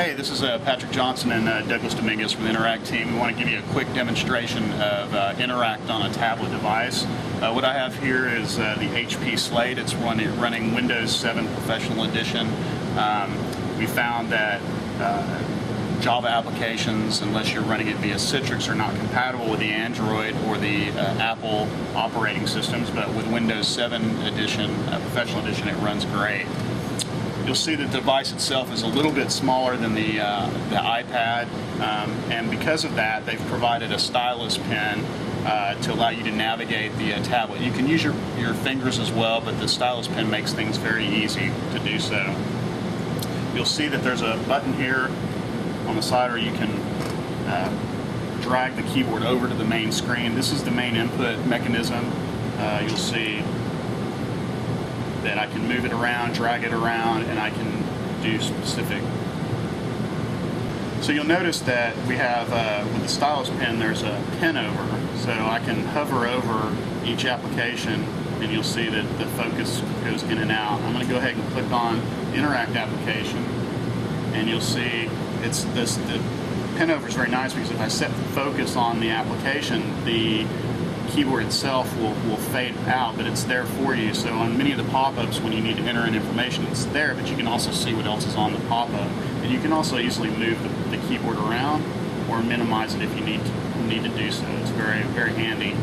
Hey, this is Patrick Johnson and Douglas Dominguez from the Interact team. We want to give you a quick demonstration of Interact on a tablet device. What I have here is the HP Slate. It's running Windows 7 Professional Edition. We found that Java applications, unless you're running it via Citrix, are not compatible with the Android or the Apple operating systems, but with Windows 7 Edition, Professional Edition, it runs great. You'll see the device itself is a little bit smaller than the iPad, and because of that, they've provided a stylus pen to allow you to navigate the tablet. You can use your fingers as well, but the stylus pen makes things very easy to do so. You'll see that there's a button here on the side where you can drag the keyboard over to the main screen. This is the main input mechanism. You'll see that I can move it around, drag it around, and I can do specific. So you'll notice that we have, with the stylus pen, there's a pen over. So I can hover over each application, and you'll see that the focus goes in and out. I'm going to go ahead and click on Interact application, and you'll see the pen over is very nice because if I set focus on the application, the keyboard itself will fade out, but it's there for you. So on many of the pop-ups, when you need to enter in information, it's there, but you can also see what else is on the pop-up. And you can also easily move the keyboard around or minimize it if you need to do so. It's very, very handy.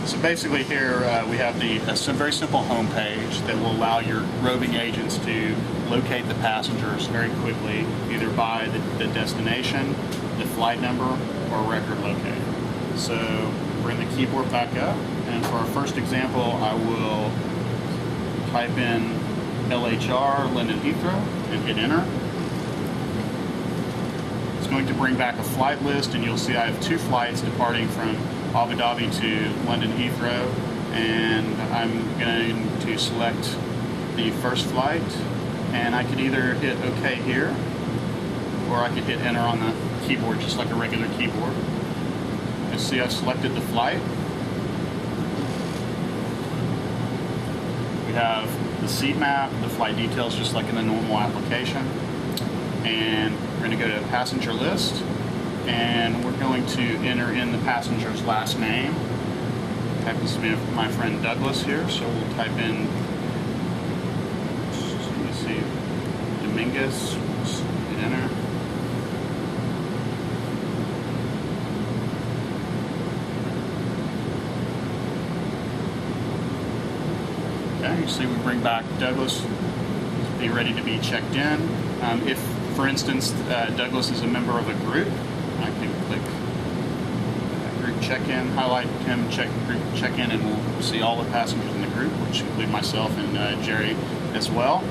So basically here we have a very simple home page that will allow your roving agents to locate the passengers very quickly, either by the destination, the flight number, or record locator. So bring the keyboard back up, and for our first example, I will type in LHR, London Heathrow, and hit enter. It's going to bring back a flight list, and you'll see I have 2 flights departing from Abu Dhabi to London Heathrow, and I'm going to select the first flight, and I could either hit OK here, or I could hit enter on the keyboard just like a regular keyboard. You see I've selected the flight. We have the seat map, the flight details just like in a normal application, and we're going to go to passenger list, and we're going to enter in the passenger's last name. Happens to be my friend Douglas here, so we'll type in, so you see, Dominguez, hit enter. Okay, you see we bring back Douglas, be ready to be checked in. If, for instance, Douglas is a member of a group, I can click group check-in, highlight him, group check-in, and we'll see all the passengers in the group, which include myself and Jerry as well.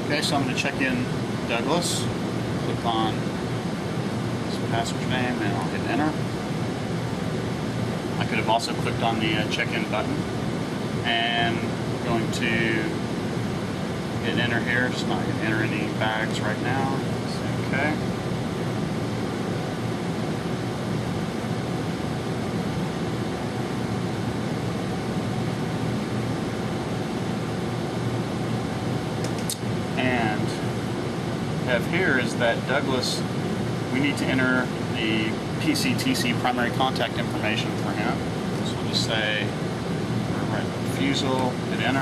Okay, so I'm going to check in Douglas, click on his passenger name, and I'll hit enter. I could have also clicked on the check-in button, and going to hit enter here, just not going to enter any bags right now. Say okay. And what we have here is that Douglas, we need to enter the PCTC primary contact information for him. So we'll just say right refusal, hit enter.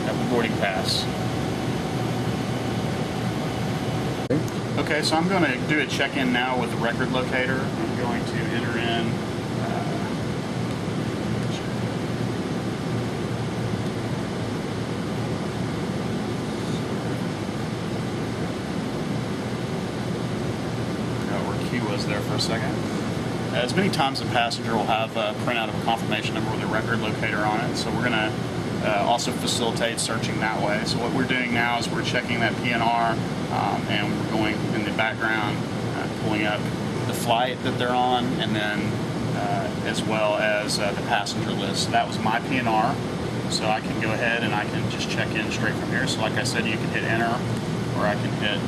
Have the boarding pass. Okay, so I'm going to do a check-in now with the record locator. I'm going to enter in was there for a second. As many times a passenger will have a printout of a confirmation number with a record locator on it, so we're going to also facilitate searching that way. So what we're doing now is we're checking that PNR, and we're going in the background, pulling up the flight that they're on, and then as well as the passenger list. So that was my PNR, so I can go ahead and I can just check in straight from here. So like I said, you can hit enter, or I can hit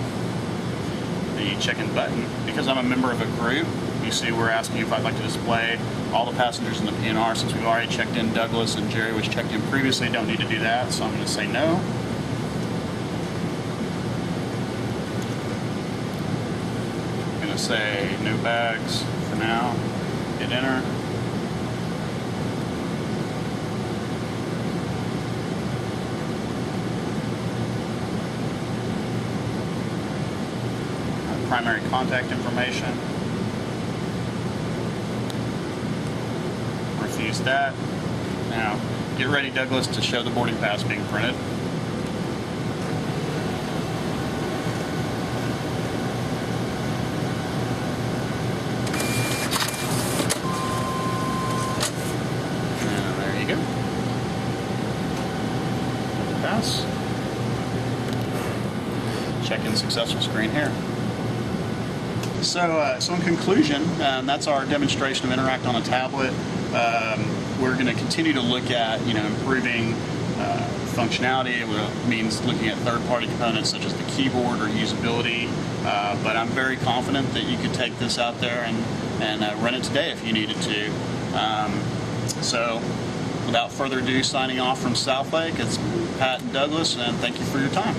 the check-in button. Because I'm a member of a group, you see we're asking if I'd like to display all the passengers in the PNR. Since we've already checked in Douglas and Jerry was checked in previously, don't need to do that, so I'm going to say no. I'm going to say no bags for now. Hit enter. Primary contact information. Refuse that. Now, get ready, Douglas, to show the boarding pass being printed. And there you go. Pass. Check-in successful screen here. So in conclusion, that's our demonstration of Interact on a tablet. We're going to continue to look at, improving functionality. It means looking at third-party components such as the keyboard or usability. But I'm very confident that you could take this out there and run it today if you needed to. So without further ado, signing off from Southlake, it's Pat and Douglas, and thank you for your time.